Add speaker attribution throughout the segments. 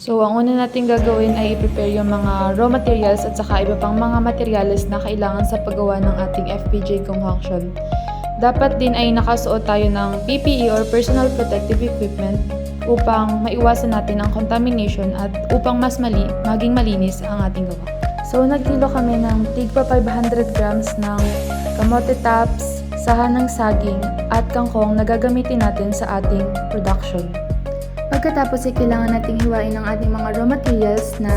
Speaker 1: So, ang una natin gagawin ay i-prepare yung mga raw materials at saka iba pang mga materials na kailangan sa paggawa ng ating FPJ concoction. Dapat din ay nakasuot tayo ng PPE or Personal Protective Equipment upang maiwasan natin ang contamination at upang maging malinis ang ating gawa. So, nagkilo kami ng tigpa 500 grams ng kamote tops, sahan ng saging at kangkong na gagamitin natin sa ating production. Pagkatapos ay kailangan nating hiwain ang ating mga raw materials na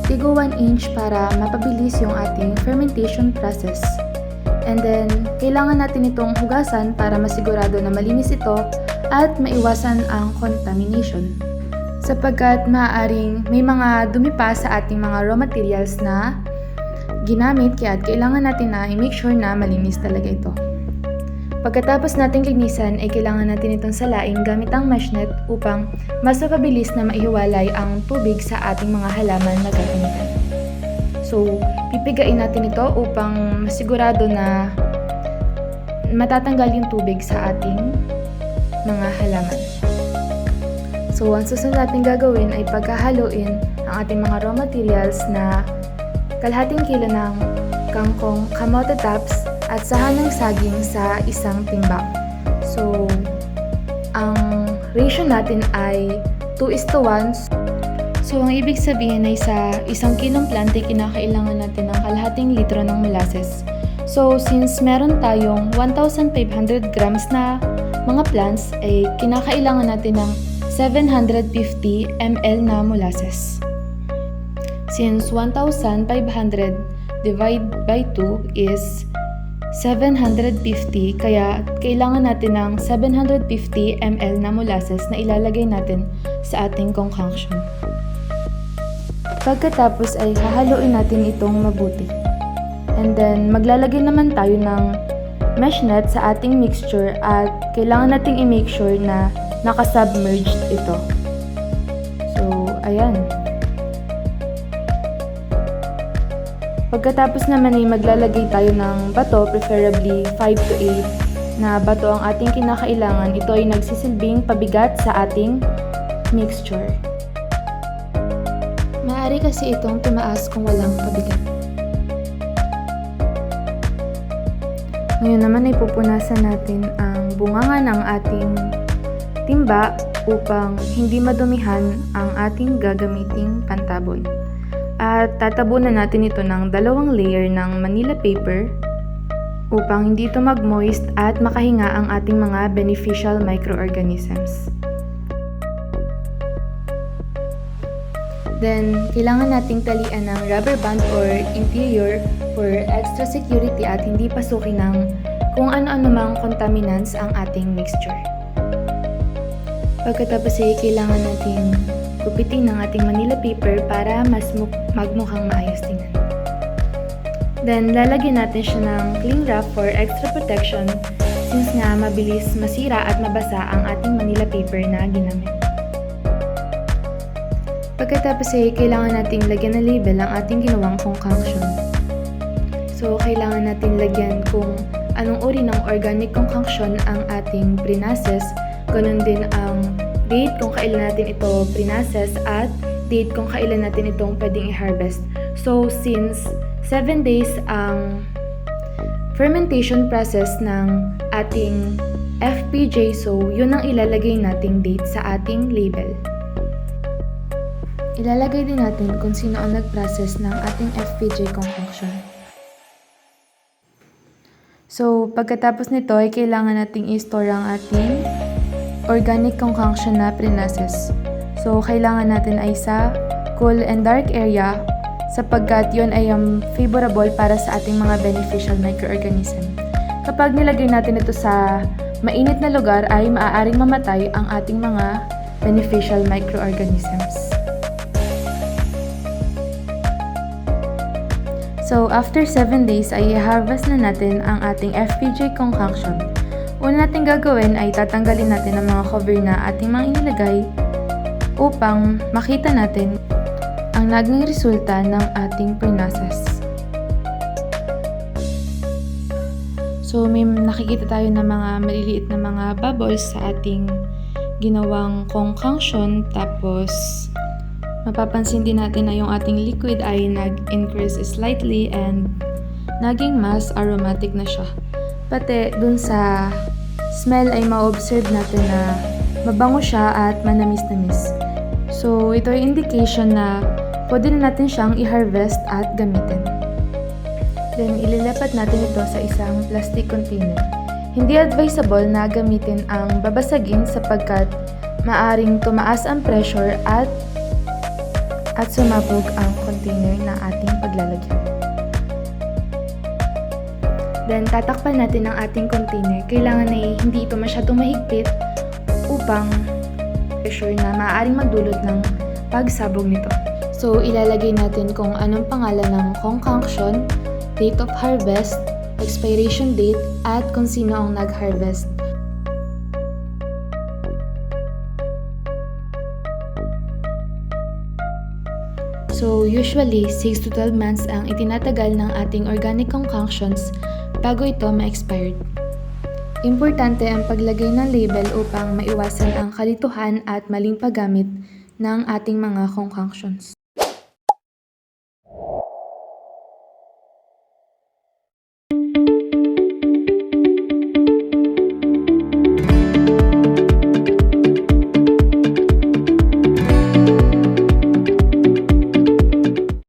Speaker 1: tigo 1 inch para mapabilis yung ating fermentation process. And then, kailangan natin itong hugasan para masigurado na malinis ito at maiwasan ang contamination. Sapagkat maaaring may mga dumi pa sa ating mga raw materials na ginamit kaya kailangan natin na i-make sure na malinis talaga ito. Pagkatapos nating linisan ay kailangan natin itong salaing gamit ang mesh net upang mas mapabilis na maihiwalay ang tubig sa ating mga halaman na gagamitin. So, pipigain natin ito upang masigurado na matatanggal yung tubig sa ating mga halaman. So, ang susunod natin gagawin ay paghahaluin ang ating mga raw materials na kalahating kilo ng kangkong, kamote tops, at sahan ng saging sa isang timbang. So, ang ratio natin ay 2:1. So, ang ibig sabihin ay sa isang kilong plante, kinakailangan natin ng kalahating litro ng molasses. So, since meron tayong 1,500 grams na mga plants, ay kinakailangan natin ng 750 ml na molasses. Since 1,500 divided by 2 is 750, kaya kailangan natin ng 750 ml na molasses na ilalagay natin sa ating concoction. Pagkatapos ay hahaluin natin itong mabuti. And then maglalagay naman tayo ng mesh net sa ating mixture at kailangan nating i-make sure na nakasubmerged ito. So, ayan. Pagkatapos naman ay maglalagay tayo ng bato, preferably 5 to 8 na bato ang ating kinakailangan. Ito ay nagsisilbing pabigat sa ating mixture. Maaari kasi itong tumaas kung walang pabigat. Ngayon naman ay pupunasan natin ang bunganga ng ating timba upang hindi madumihan ang ating gagamiting pantabon. At tatabunan natin ito ng 2 layer ng Manila paper upang hindi ito mag-moist at makahinga ang ating mga beneficial microorganisms. Then, kailangan nating talian ng rubber band or interior for extra security at hindi pasukin ng kung ano-ano mang contaminants ang ating mixture. Pagkatapos ay kailangan nating gupitin ng ating Manila paper para mas magmukhang maayos tingnan. Then, lalagyan natin siya ng cling wrap for extra protection since nga mabilis masira at mabasa ang ating Manila paper na ginamit. Pagkatapos ay kailangan nating lagyan ng label ang ating ginawang concoction. So, kailangan natin lagyan kung anong uri ng organic concoction ang ating prinases, ganun din ang date kung kailan natin ito prinases at date kung kailan natin itong pwedeng i-harvest. So, since 7 days ang fermentation process ng ating FPJ, so yun ang ilalagay nating date sa ating label. Ilalagay din natin kung sino ang nag-process ng ating FPJ concoction. So, pagkatapos nito ay kailangan nating i-store ang ating organic concoction na prinases. So, kailangan natin ay sa cool and dark area sapagkat yun ay favorable para sa ating mga beneficial microorganism. Kapag nilagay natin ito sa mainit na lugar ay maaaring mamatay ang ating mga beneficial microorganisms. So, after 7 days ay i-harvest na natin ang ating FPJ concoction. Una natin gagawin ay tatanggalin natin ang mga cover na ating mga inilagay upang makita natin ang naging resulta ng ating prinases. So, may nakikita tayo ng mga maliliit na mga bubbles sa ating ginawang concoction, tapos Mapapansin din natin na yung ating liquid ay nag-increase slightly and naging mas aromatic na siya. Pati dun sa smell ay ma-observe natin na mabango siya at manamis-namis. So ito ay indication na pwede na natin siyang i-harvest at gamitin. Then ililipat natin ito sa isang plastic container. Hindi advisable na gamitin ang babasagin sapagkat maaring tumaas ang pressure at sumabog ang container na ating paglalagyan. Then tatakpan natin ang ating container. Kailangan ay hindi ito masyadong mahigpit upang pressure na maaaring magdulot ng pagsabog nito. So ilalagay natin kung anong pangalan ng concoction, date of harvest, expiration date, at kung sino ang nag-harvest. So usually 6 to 12 months ang itinatagal ng ating organic concoctions bago ito ma-expired. Importante ang paglagay ng label upang maiwasan ang kalituhan at maling paggamit ng ating mga concoctions.